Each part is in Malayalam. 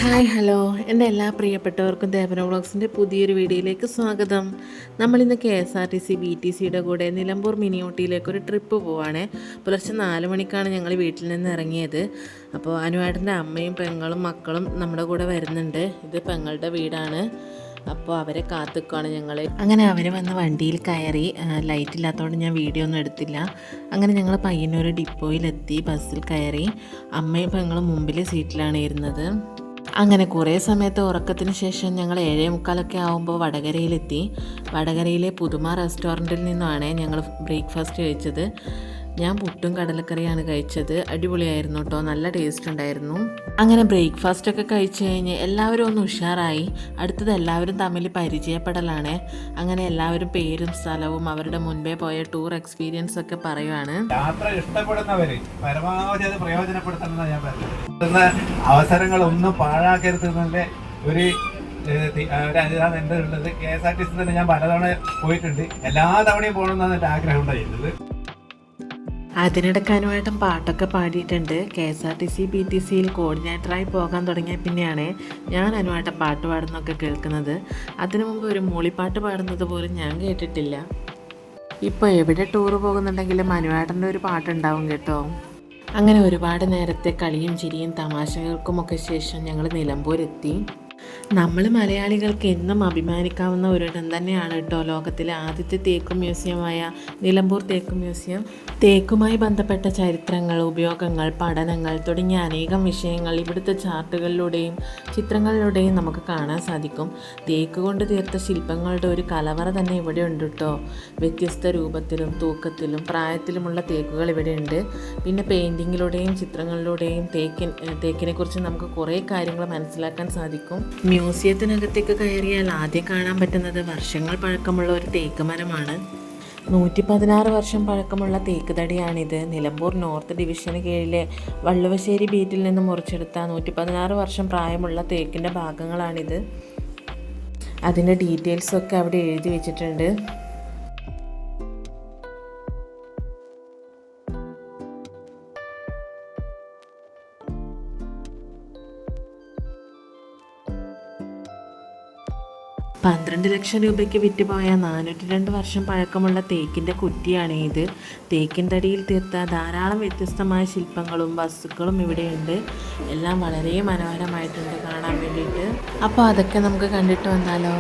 ഹായ് ഹലോ എൻ്റെ എല്ലാ പ്രിയപ്പെട്ടവർക്കും ദേവന വ്ളോഗ്സിൻ്റെ പുതിയൊരു വീഡിയോയിലേക്ക് സ്വാഗതം. നമ്മളിന്ന് KSRTC BTCയുടെ കൂടെ നിലമ്പൂർ മിനി ഊട്ടിയിലേക്കൊരു ട്രിപ്പ് പോവുകയാണ്. പുലർച്ചെ 4 മണിക്കാണ് ഞങ്ങൾ വീട്ടിൽ നിന്ന് ഇറങ്ങിയത്. അപ്പോൾ അനുവേട്ടൻ്റെ അമ്മയും പെങ്ങളും മക്കളും നമ്മുടെ കൂടെ വരുന്നുണ്ട്. ഇത് പെങ്ങളുടെ വീടാണ്. അപ്പോൾ അവരെ കാത്തുക്കുകയാണ് ഞങ്ങൾ. അങ്ങനെ അവർ വന്ന് വണ്ടിയിൽ കയറി. ലൈറ്റ് ഇല്ലാത്തതുകൊണ്ട് ഞാൻ വീഡിയോ ഒന്നും എടുത്തില്ല. അങ്ങനെ ഞങ്ങൾ പയ്യന്നൂർ ഡിപ്പോയിലെത്തി, ബസ്സിൽ കയറി. അമ്മയും പെങ്ങളും മുമ്പിലെ സീറ്റിലാണ് ഇരുന്നത്. അങ്ങനെ കുറേ സമയത്ത് ഉറക്കത്തിന് ശേഷം ഞങ്ങൾ 7:45 ആകുമ്പോൾ വടകരയിലെത്തി. വടകരയിലെ പുതുമ റെസ്റ്റോറൻറ്റിൽ നിന്നാണ് ഞങ്ങൾ ബ്രേക്ക്ഫാസ്റ്റ് കഴിച്ചത്. ഞാൻ പുട്ടും കടലക്കറിയാണ് കഴിച്ചത്. അടിപൊളിയായിരുന്നു കേട്ടോ, നല്ല ടേസ്റ്റ് ഉണ്ടായിരുന്നു. അങ്ങനെ ബ്രേക്ക്ഫാസ്റ്റൊക്കെ കഴിച്ച് കഴിഞ്ഞ് എല്ലാവരും ഒന്ന് ഉഷാറായി. അടുത്തത് എല്ലാവരും തമ്മിൽ പരിചയപ്പെടലാണ്. അങ്ങനെ എല്ലാവരും പേരും സ്ഥലവും അവരുടെ മുൻപേ പോയ ടൂർ എക്സ്പീരിയൻസ് ഒക്കെ പറയുവാണ്. യാത്ര ഇഷ്ടപ്പെടുന്നവര് പരമാവധി അത് പ്രയോജനപ്പെടുത്തണമെന്നാണ് ഞാൻ പറയുന്നത്. അവസരങ്ങളൊന്നും പാഴാക്കരുതെന്നതിന്റെ ഒരു അനുദാനം എൻ്റെ ഉള്ളത്. KSRTC തന്നെ ഞാൻ പലതവണ പോയിട്ടുണ്ട്. എല്ലാ തവണയും പോകണമെന്നാണ് എൻ്റെ ആഗ്രഹം ഉണ്ടായിരുന്നത്. അതിനിടക്കാനുമായിട്ടും പാട്ടൊക്കെ പാടിയിട്ടുണ്ട്. KSRTC BTCയിൽ കോർഡിനേറ്ററായി പോകാൻ തുടങ്ങിയ പിന്നെയാണ് ഞാൻ അനുമായിട്ട് പാട്ട് പാടുന്നതൊക്കെ കേൾക്കുന്നത്. അതിനു മുമ്പ് ഒരു മൂളിപ്പാട്ട് പാടുന്നത് പോലും ഞാൻ കേട്ടിട്ടില്ല. ഇപ്പോൾ എവിടെ ടൂറ് പോകുന്നുണ്ടെങ്കിലും അനുവേട്ടൻ്റെ ഒരു പാട്ടുണ്ടാവും കേട്ടോ. അങ്ങനെ ഒരുപാട് നേരത്തെ കളിയും ചിരിയും തമാശകൾക്കുമൊക്കെ ശേഷം ഞങ്ങൾ നിലമ്പൂരെത്തി. നമ്മൾ മലയാളികൾക്ക് എന്നും അഭിമാനിക്കാവുന്ന ഒരിടം തന്നെയാണ് കേട്ടോ ലോകത്തിലെ ആദ്യത്തെ തേക്ക് മ്യൂസിയമായ നിലമ്പൂർ തേക്ക് മ്യൂസിയം. തേക്കുമായി ബന്ധപ്പെട്ട ചരിത്രങ്ങൾ, ഉപയോഗങ്ങൾ, പഠനങ്ങൾ തുടങ്ങിയ അനേകം വിഷയങ്ങൾ ഇവിടുത്തെ ചാർട്ടുകളിലൂടെയും ചിത്രങ്ങളിലൂടെയും നമുക്ക് കാണാൻ സാധിക്കും. തേക്ക് കൊണ്ട് തീർത്ത ശില്പങ്ങളുടെ ഒരു കലവറ തന്നെ ഇവിടെ ഉണ്ട് കേട്ടോ. വ്യത്യസ്ത രൂപത്തിലും തൂക്കത്തിലും പ്രായത്തിലുമുള്ള തേക്കുകൾ ഇവിടെയുണ്ട്. പിന്നെ പെയിൻറ്റിങ്ങിലൂടെയും ചിത്രങ്ങളിലൂടെയും തേക്കിനെ കുറിച്ച് നമുക്ക് കുറേ കാര്യങ്ങൾ മനസ്സിലാക്കാൻ സാധിക്കും. മ്യൂസിയത്തിനകത്തേക്ക് കയറിയാൽ ആദ്യം കാണാൻ പറ്റുന്നത് വർഷങ്ങൾ പഴക്കമുള്ള ഒരു തേക്ക് മരമാണ്. 116 വർഷം പഴക്കമുള്ള തേക്ക് തടിയാണിത്. നിലമ്പൂർ നോർത്ത് ഡിവിഷന് കീഴിലെ വള്ളുവശ്ശേരി ബീറ്റിൽ നിന്ന് മുറിച്ചെടുത്ത 116 വർഷം പ്രായമുള്ള തേക്കിൻ്റെ ഭാഗങ്ങളാണിത്. അതിൻ്റെ ഡീറ്റെയിൽസൊക്കെ അവിടെ എഴുതി വെച്ചിട്ടുണ്ട്. ₹12 ലക്ഷം വിറ്റുപോയ 402 വർഷം പഴക്കമുള്ള തേക്കിൻ്റെ കുറ്റിയാണ് ഇത്. തേക്കിൻ തടിയിൽ തീർത്ത ധാരാളം വ്യത്യസ്തമായ ശില്പങ്ങളും വസ്തുക്കളും ഇവിടെയുണ്ട്. എല്ലാം വളരെ മനോഹരമായിട്ടുണ്ട് കാണാൻ വേണ്ടിയിട്ട്. അപ്പോൾ അതൊക്കെ നമുക്ക് കണ്ടിട്ട് വന്നാലോ.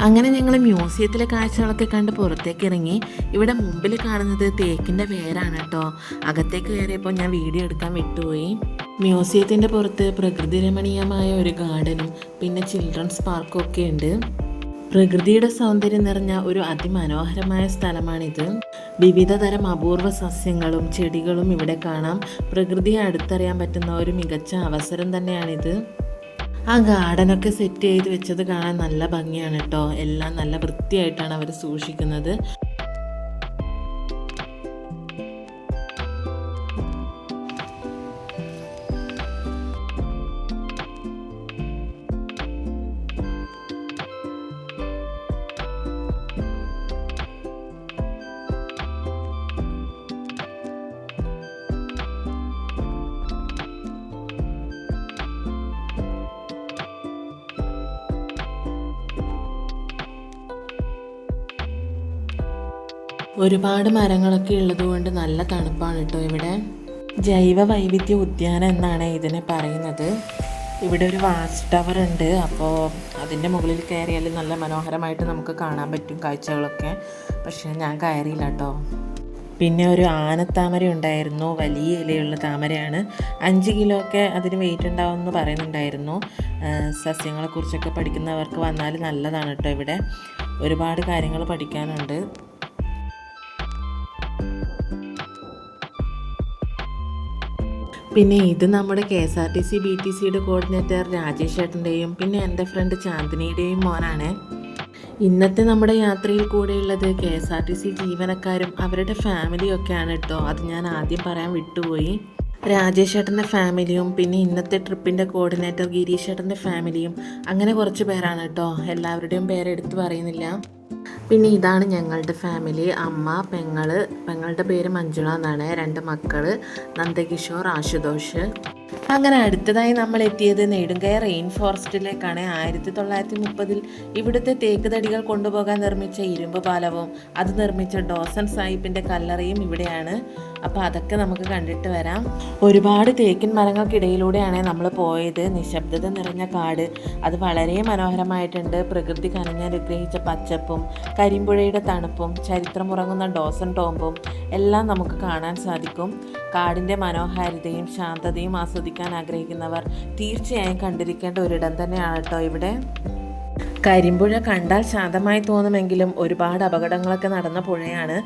അങ്ങനെ ഞങ്ങൾ മ്യൂസിയത്തിലെ കാഴ്ചകളൊക്കെ കണ്ട് പുറത്തേക്ക് ഇറങ്ങി. ഇവിടെ മുമ്പിൽ കാണുന്നത് തേക്കിൻ്റെ വേരാണ് കേട്ടോ. അകത്തേക്ക് കയറിയപ്പോൾ ഞാൻ വീഡിയോ എടുക്കാൻ വിട്ടുപോയി. മ്യൂസിയത്തിൻ്റെ പുറത്ത് പ്രകൃതി രമണീയമായ ഒരു ഗാർഡനും പിന്നെ ചിൽഡ്രൻസ് പാർക്കും ഒക്കെ ഉണ്ട്. പ്രകൃതിയുടെ സൗന്ദര്യം നിറഞ്ഞ ഒരു അതിമനോഹരമായ സ്ഥലമാണിത്. വിവിധ തരം അപൂർവ സസ്യങ്ങളും ചെടികളും ഇവിടെ കാണാം. പ്രകൃതിയെ അടുത്തറിയാൻ പറ്റുന്ന ഒരു മികച്ച അവസരം തന്നെയാണിത്. ആ ഗാർഡനൊക്കെ സെറ്റ് ചെയ്ത് വെച്ചത് കാണാൻ നല്ല ഭംഗിയാണ് കേട്ടോ. എല്ലാം നല്ല വൃത്തിയായിട്ടാണ് അവർ സൂക്ഷിക്കുന്നത്. ഒരുപാട് മരങ്ങളൊക്കെ ഉള്ളതുകൊണ്ട് നല്ല തണുപ്പാണ് കേട്ടോ ഇവിടെ. ജൈവ വൈവിധ്യ ഉദ്യാനം എന്നാണ് ഇതിനെ പറയുന്നത്. ഇവിടെ ഒരു വാച്ച് ടവർ ഉണ്ട്. അപ്പോൾ അതിൻ്റെ മുകളിൽ കയറിയാൽ നല്ല മനോഹരമായിട്ട് നമുക്ക് കാണാൻ പറ്റും കാഴ്ചകളൊക്കെ. പക്ഷേ ഞാൻ കയറിയില്ല കേട്ടോ. പിന്നെ ഒരു ആനത്താമര ഉണ്ടായിരുന്നു, വലിയ ഇലയുള്ള താമരയാണ്. 5 കിലോ ഒക്കെ അതിന് വെയിറ്റ് ഉണ്ടാവുമെന്ന് പറയുന്നുണ്ടായിരുന്നു. സസ്യങ്ങളെക്കുറിച്ചൊക്കെ പഠിക്കുന്നവർക്ക് വന്നാൽ നല്ലതാണ് കേട്ടോ. ഇവിടെ ഒരുപാട് കാര്യങ്ങൾ പഠിക്കാനുണ്ട്. പിന്നെ ഇത് നമ്മുടെ KSRTC BTCയുടെ കോർഡിനേറ്റർ രാജേഷ് ചേട്ടൻ്റെയും പിന്നെ എൻ്റെ ഫ്രണ്ട് ചാന്ദിനിയുടെയും മോനാണ്. ഇന്നത്തെ നമ്മുടെ യാത്രയിൽ കൂടെയുള്ളത് KSRTC ജീവനക്കാരും അവരുടെ ഫാമിലിയും ഒക്കെയാണ് കേട്ടോ. അത് ഞാൻ ആദ്യം പറയാൻ വിട്ടുപോയി. രാജേഷ് ചേട്ടൻ്റെ ഫാമിലിയും പിന്നെ ഇന്നത്തെ ട്രിപ്പിൻ്റെ കോർഡിനേറ്റർ ഗിരീഷ് ചേട്ടൻ്റെ ഫാമിലിയും, അങ്ങനെ കുറച്ച് പേരാണ് കേട്ടോ. എല്ലാവരുടെയും പേര് എടുത്ത് പറയുന്നില്ല. പിന്നെ ഇതാണ് ഞങ്ങളുടെ ഫാമിലി. അമ്മ, പെങ്ങളുടെ പേര് മഞ്ജുള എന്നാണ്. 2 മക്കൾ നന്ദകിഷോർ, ആശുതോഷ്. അങ്ങനെ അടുത്തതായി നമ്മൾ എത്തിയത് നെടുങ്കയ റെയിൻ ഫോറസ്റ്റിലേക്കാണ്. 1930 ഇവിടുത്തെ തേക്ക് തടികൾ കൊണ്ടുപോകാൻ നിർമ്മിച്ച ഇരുമ്പ് പാലവും അത് നിർമ്മിച്ച ഡോസൻ സാഹിബിൻ്റെ കല്ലറയും ഇവിടെയാണ്. അപ്പോൾ അതൊക്കെ നമുക്ക് കണ്ടിട്ട് വരാം. ഒരുപാട് തേക്കിൻ മരങ്ങൾക്കിടയിലൂടെയാണ് നമ്മൾ പോയത്. നിശബ്ദത നിറഞ്ഞ കാട്, അത് വളരെ മനോഹരമായിട്ടുണ്ട്. പ്രകൃതി കനിഞ്ഞനുഗ്രഹിച്ച പച്ചപ്പും കരിമ്പുഴയുടെ തണുപ്പും ചരിത്രമുറങ്ങുന്ന ഡോസൻ ടോംബും എല്ലാം നമുക്ക് കാണാൻ സാധിക്കും. കാടിൻ്റെ മനോഹാരിതയും ശാന്തതയും ആസ്വദിക്കാൻ ആഗ്രഹിക്കുന്നവർ തീർച്ചയായും കണ്ടിരിക്കേണ്ട ഒരിടം തന്നെയാണ് കേട്ടോ ഇവിടെ. കരിമ്പുഴ കണ്ടാൽ ശാന്തമായി തോന്നുമെങ്കിലും ഒരുപാട് അപകടങ്ങളൊക്കെ നടന്ന പുഴയാണ്.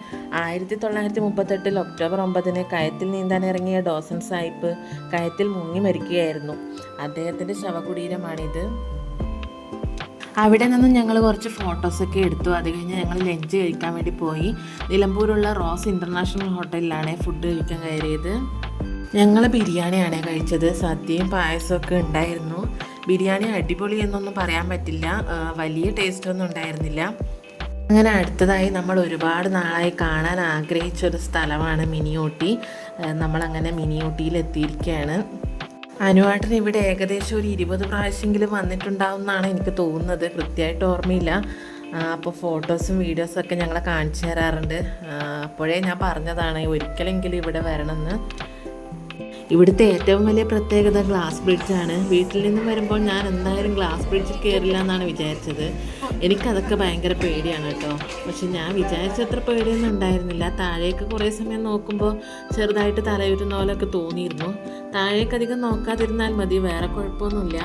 1938 ഒക്ടോബർ 9 കയത്തിൽ നീന്താൻ ഇറങ്ങിയ ഡോസൻ സാഹിബ് കയത്തിൽ മുങ്ങി മരിക്കുകയായിരുന്നു. അദ്ദേഹത്തിൻ്റെ ശവകുടീരമാണിത്. അവിടെ നിന്നും ഞങ്ങൾ കുറച്ച് ഫോട്ടോസൊക്കെ എടുത്തു. അത് കഴിഞ്ഞ് ഞങ്ങൾ ലഞ്ച് കഴിക്കാൻ വേണ്ടി പോയി. നിലമ്പൂരുള്ള റോസ് ഇൻ്റർനാഷണൽ ഹോട്ടലിലാണ് ഫുഡ് കഴിക്കാൻ കയറിയത്. ഞങ്ങൾ ബിരിയാണിയാണ് കഴിച്ചത്. സദ്യയും പായസമൊക്കെ ഉണ്ടായിരുന്നു. ബിരിയാണി അടിപൊളി എന്നൊന്നും പറയാൻ പറ്റില്ല, വലിയ ടേസ്റ്റൊന്നും ഉണ്ടായിരുന്നില്ല. അങ്ങനെ അടുത്തതായി നമ്മൾ ഒരുപാട് നാളായി കാണാൻ ആഗ്രഹിച്ചൊരു സ്ഥലമാണ് മിനി ഊട്ടി. നമ്മളങ്ങനെ മിനി ഊട്ടിയിൽ എത്തിയിരിക്കുകയാണ്. അനുവാട്ടൻ ഇവിടെ ഏകദേശം ഒരു 20 പ്രാവശ്യമെങ്കിലും വന്നിട്ടുണ്ടാവും എന്നാണ് എനിക്ക് തോന്നുന്നത്, കൃത്യമായിട്ട് ഓർമ്മയില്ല. അപ്പോൾ ഫോട്ടോസും വീഡിയോസൊക്കെ ഞങ്ങളെ കാണിച്ചു തരാറുണ്ട്. അപ്പോഴേ ഞാൻ പറഞ്ഞതാണ് ഒരിക്കലെങ്കിലും ഇവിടെ വരണമെന്ന്. ഇവിടുത്തെ ഏറ്റവും വലിയ പ്രത്യേകത ഗ്ലാസ് ബ്രിഡ്ജാണ്. വീട്ടിൽ നിന്നും വരുമ്പോൾ ഞാൻ എന്തായാലും ഗ്ലാസ് ബ്രിഡ്ജിൽ കയറില്ല എന്നാണ് വിചാരിച്ചത്. എനിക്കതൊക്കെ ഭയങ്കര പേടിയാണ് കേട്ടോ. പക്ഷെ ഞാൻ വിചാരിച്ചത്ര പേടിയൊന്നും ഉണ്ടായിരുന്നില്ല. താഴേക്ക് കുറേ സമയം നോക്കുമ്പോൾ ചെറുതായിട്ട് തലയുറ്റുന്ന പോലെയൊക്കെ തോന്നിയിരുന്നു. താഴേക്ക് അധികം നോക്കാതിരുന്നാൽ മതി, വേറെ കുഴപ്പമൊന്നുമില്ല.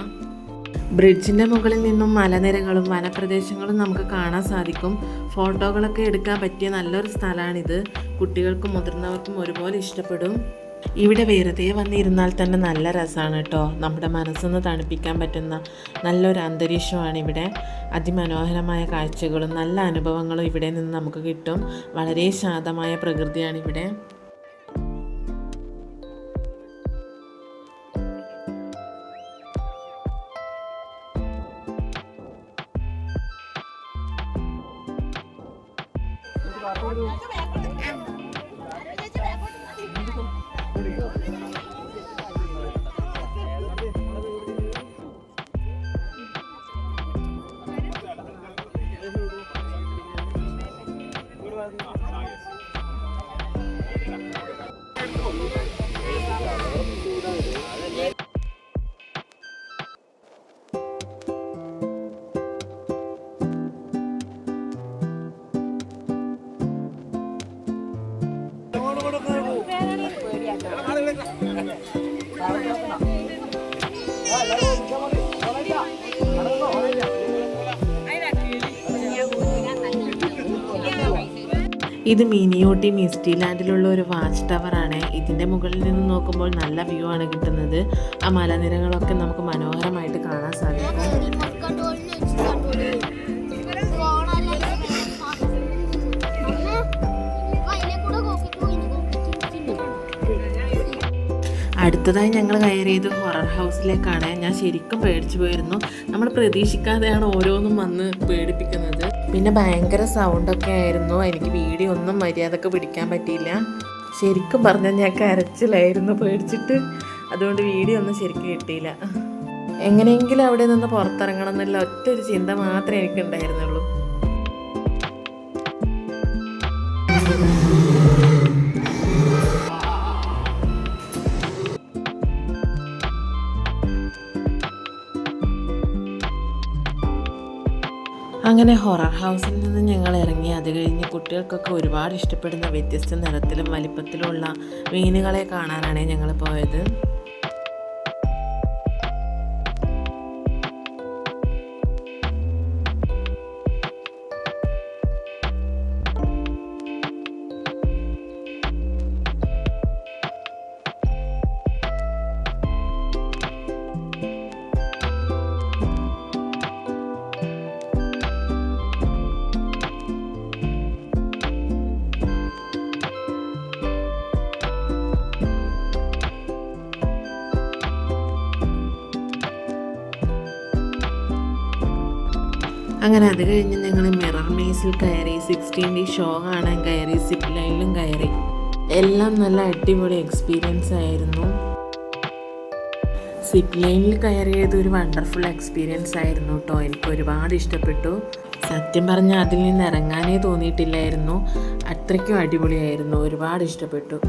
ബ്രിഡ്ജിൻ്റെ മുകളിൽ നിന്നും മലനിരകളും വനപ്രദേശങ്ങളും നമുക്ക് കാണാൻ സാധിക്കും. ഫോട്ടോകളൊക്കെ എടുക്കാൻ പറ്റിയ നല്ലൊരു സ്ഥലമാണിത്. കുട്ടികൾക്കും മുതിർന്നവർക്കും ഒരുപോലെ ഇഷ്ടപ്പെടും. ഇവിടെ വെറുതെ വന്നിരുന്നാൽ തന്നെ നല്ല രസമാണ് കേട്ടോ. നമ്മുടെ മനസ്സൊന്ന് തണുപ്പിക്കാൻ പറ്റുന്ന നല്ലൊരു അന്തരീക്ഷമാണ് ഇവിടെ. അതിമനോഹരമായ കാഴ്ചകളും നല്ല അനുഭവങ്ങളും ഇവിടെ നിന്ന് നമുക്ക് കിട്ടും. വളരെ ശാന്തമായ പ്രകൃതിയാണ് ഇവിടെ. ഇത് മിനി ഊട്ടി മിസ്റ്റി ലാൻഡിലുള്ള ഒരു വാച്ച് ടവറാണ്. ഇതിൻ്റെ മുകളിൽ നിന്ന് നോക്കുമ്പോൾ നല്ല വ്യൂ ആണ് കിട്ടുന്നത്. ആ മലനിരകളൊക്കെ നമുക്ക് മനോഹരമായിട്ട് കാണാൻ സാധിക്കും. അടുത്തതായി ഞങ്ങൾ കയറിയത് ഹൊറർ ഹൗസിലേക്കാണ്. ഞാൻ ശരിക്കും പേടിച്ചു പോയിരുന്നു. നമ്മൾ പ്രതീക്ഷിക്കാതെയാണ് ഓരോന്നും വന്ന് പേടിപ്പിക്കുന്നത്. പിന്നെ ഭയങ്കര സൗണ്ടൊക്കെ ആയിരുന്നു. എനിക്ക് വീഡിയോ ഒന്നും മര്യാദക്ക് പിടിക്കാൻ പറ്റിയില്ല. ശരിക്കും പറഞ്ഞാൽ ഞാൻ കരച്ചിലായിരുന്നു പേടിച്ചിട്ട്. അതുകൊണ്ട് വീഡിയോ ഒന്നും ശരിക്കും കിട്ടിയില്ല. എങ്ങനെയെങ്കിലും അവിടെ നിന്ന് പുറത്തിറങ്ങണം എന്നുള്ള ഒറ്റൊരു ചിന്ത മാത്രമേ എനിക്കുണ്ടായിരുന്നുള്ളൂ. അങ്ങനെ ഹൊറർ ഹൗസിൽ നിന്ന് ഞങ്ങൾ ഇറങ്ങി. അത് കഴിഞ്ഞ് കുട്ടികൾക്കൊക്കെ ഒരുപാട് ഇഷ്ടപ്പെടുന്ന വ്യത്യസ്ത നിറത്തിലും വലിപ്പത്തിലുമുള്ള മീനുകളെ കാണാനാണ് ഞങ്ങൾ പോയത്. അങ്ങനെ അത് കഴിഞ്ഞ് ഞങ്ങൾ മിറർ മേസിൽ കയറി, 16D ഷോ കാണാൻ കയറി, സിപ്പ് ലൈനിലും കയറി. എല്ലാം നല്ല അടിപൊളി എക്സ്പീരിയൻസ് ആയിരുന്നു. സിപ്പ് ലൈനിൽ കയറിയത് ഒരു വണ്ടർഫുൾ എക്സ്പീരിയൻസ് ആയിരുന്നു കേട്ടോ. എനിക്ക് ഒരുപാട് ഇഷ്ടപ്പെട്ടു. സത്യം പറഞ്ഞാൽ അതിൽ നിന്ന് ഇറങ്ങാനേ തോന്നിയിട്ടില്ലായിരുന്നു. അത്രയ്ക്കും അടിപൊളിയായിരുന്നു. ഒരുപാട് ഇഷ്ടപ്പെട്ടു.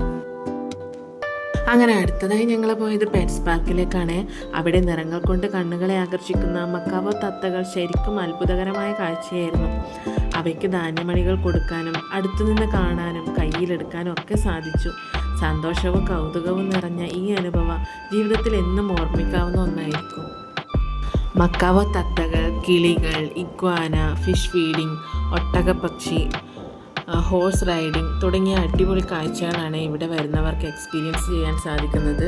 അങ്ങനെ അടുത്തതായി ഞങ്ങൾ പോയത് പെറ്റ്സ് പാർക്കിലേക്കാണ്. അവിടെ നിറങ്ങൾ കൊണ്ട് കണ്ണുകളെ ആകർഷിക്കുന്ന മക്കാവോ തത്തകൾ ശരിക്കും അത്ഭുതകരമായ കാഴ്ചയായിരുന്നു. അവയ്ക്ക് ധാന്യമണികൾ കൊടുക്കാനും അടുത്തുനിന്ന് കാണാനും കയ്യിലെടുക്കാനും ഒക്കെ സാധിച്ചു. സന്തോഷവും കൗതുകവും നിറഞ്ഞ ഈ അനുഭവം ജീവിതത്തിൽ എന്നും ഓർമ്മിക്കാവുന്ന ഒന്നായിരിക്കും. മക്കാവോ തത്തകൾ, കിളികൾ, ഇഗ്വാന, ഫിഷ് ഫീഡിംഗ്, ഒട്ടകപ്പക്ഷി, ഹോഴ്സ് റൈഡിംഗ് തുടങ്ങിയ അടിപൊളി കാഴ്ചകളാണ് ഇവിടെ വരുന്നവർക്ക് എക്സ്പീരിയൻസ് ചെയ്യാൻ സാധിക്കുന്നത്.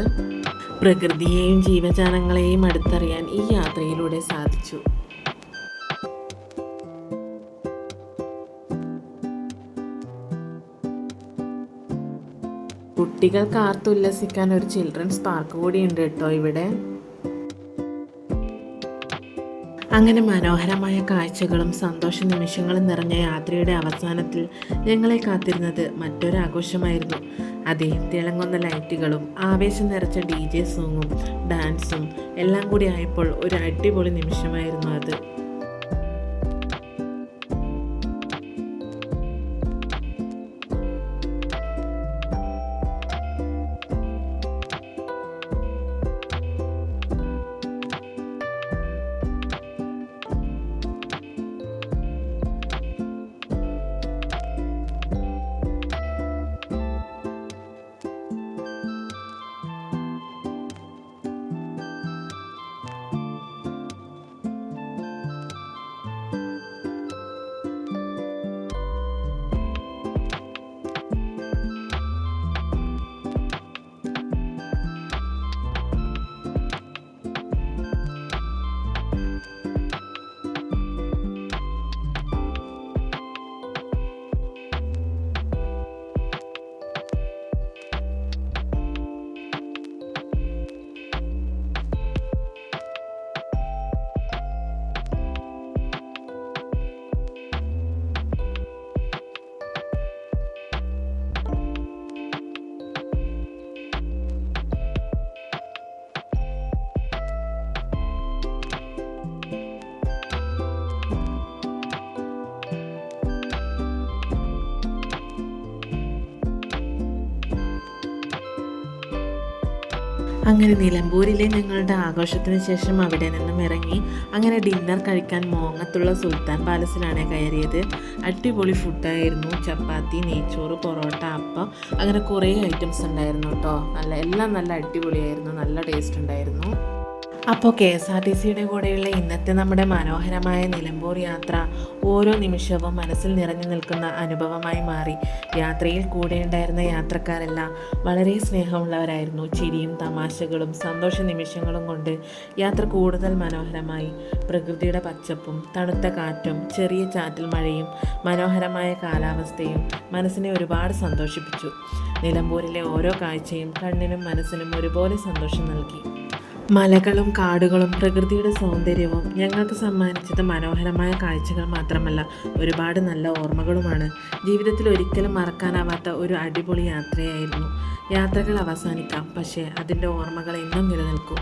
പ്രകൃതിയെയും ജീവജാലങ്ങളെയും അടുത്തറിയാൻ ഈ യാത്രയിലൂടെ സാധിച്ചു. കുട്ടികൾക്ക് ആർത്തുല്ലസിക്കാൻ ഒരു ചിൽഡ്രൻസ് പാർക്ക് കൂടിയുണ്ട് കേട്ടോ ഇവിടെ. അങ്ങനെ മനോഹരമായ കാഴ്ചകളും സന്തോഷ നിമിഷങ്ങളും നിറഞ്ഞ യാത്രയുടെ അവസാനത്തിൽ ഞങ്ങളെ കാത്തിരുന്നത് മറ്റൊരാഘോഷമായിരുന്നു. അതെ, തിളങ്ങുന്ന ലൈറ്റുകളും ആവേശം നിറച്ച DJ സോങ്ങും ഡാൻസും എല്ലാം കൂടി ആയപ്പോൾ ഒരു അടിപൊളി നിമിഷമായിരുന്നു അത്. അങ്ങനെ നിലമ്പൂരിലെ ഞങ്ങളുടെ ആഘോഷത്തിന് ശേഷം അവിടെ നിന്നും ഇറങ്ങി അങ്ങനെ ഡിന്നർ കഴിക്കാൻ മോങ്ങത്തുള്ള സുൽത്താൻ പാലസിലാണ് കയറിയത്. അടിപൊളി ഫുഡായിരുന്നു. ചപ്പാത്തി, നെയ്ച്ചോറ്, പൊറോട്ട, അപ്പം, അങ്ങനെ കുറേ ഐറ്റംസ് ഉണ്ടായിരുന്നു കേട്ടോ. എല്ലാം നല്ല അടിപൊളിയായിരുന്നു. നല്ല ടേസ്റ്റ് ഉണ്ടായിരുന്നു. അപ്പോൾ KSRTCയുടെ കൂടെയുള്ള ഇന്നത്തെ നമ്മുടെ മനോഹരമായ നിലമ്പൂർ യാത്ര ഓരോ നിമിഷവും മനസ്സിൽ നിറഞ്ഞു നിൽക്കുന്ന അനുഭവമായി മാറി. യാത്രയിൽ കൂടെയുണ്ടായിരുന്ന യാത്രക്കാരെല്ലാം വളരെ സ്നേഹമുള്ളവരായിരുന്നു. ചിരിയും തമാശകളും സന്തോഷ നിമിഷങ്ങളും കൊണ്ട് യാത്ര കൂടുതൽ മനോഹരമായി. പ്രകൃതിയുടെ പച്ചപ്പും തണുത്ത കാറ്റും ചെറിയ ചാറ്റൽ മഴയും മനോഹരമായ കാലാവസ്ഥയും മനസ്സിനെ ഒരുപാട് സന്തോഷിപ്പിച്ചു. നിലമ്പൂരിലെ ഓരോ കാഴ്ചയും കണ്ണിനും മനസ്സിനും ഒരുപോലെ സന്തോഷം നൽകി. മലകളും കാടുകളും പ്രകൃതിയുടെ സൗന്ദര്യവും ഞങ്ങൾക്ക് സമ്മാനിച്ചത് മനോഹരമായ കാഴ്ചകൾ മാത്രമല്ല, ഒരുപാട് നല്ല ഓർമ്മകളുമാണ്. ജീവിതത്തിൽ ഒരിക്കലും മറക്കാനാവാത്ത ഒരു അടിപൊളി യാത്രയായിരുന്നു. യാത്രകൾ അവസാനിക്കാം, പക്ഷേ അതിൻ്റെ ഓർമ്മകൾ എന്നും നിലനിൽക്കും.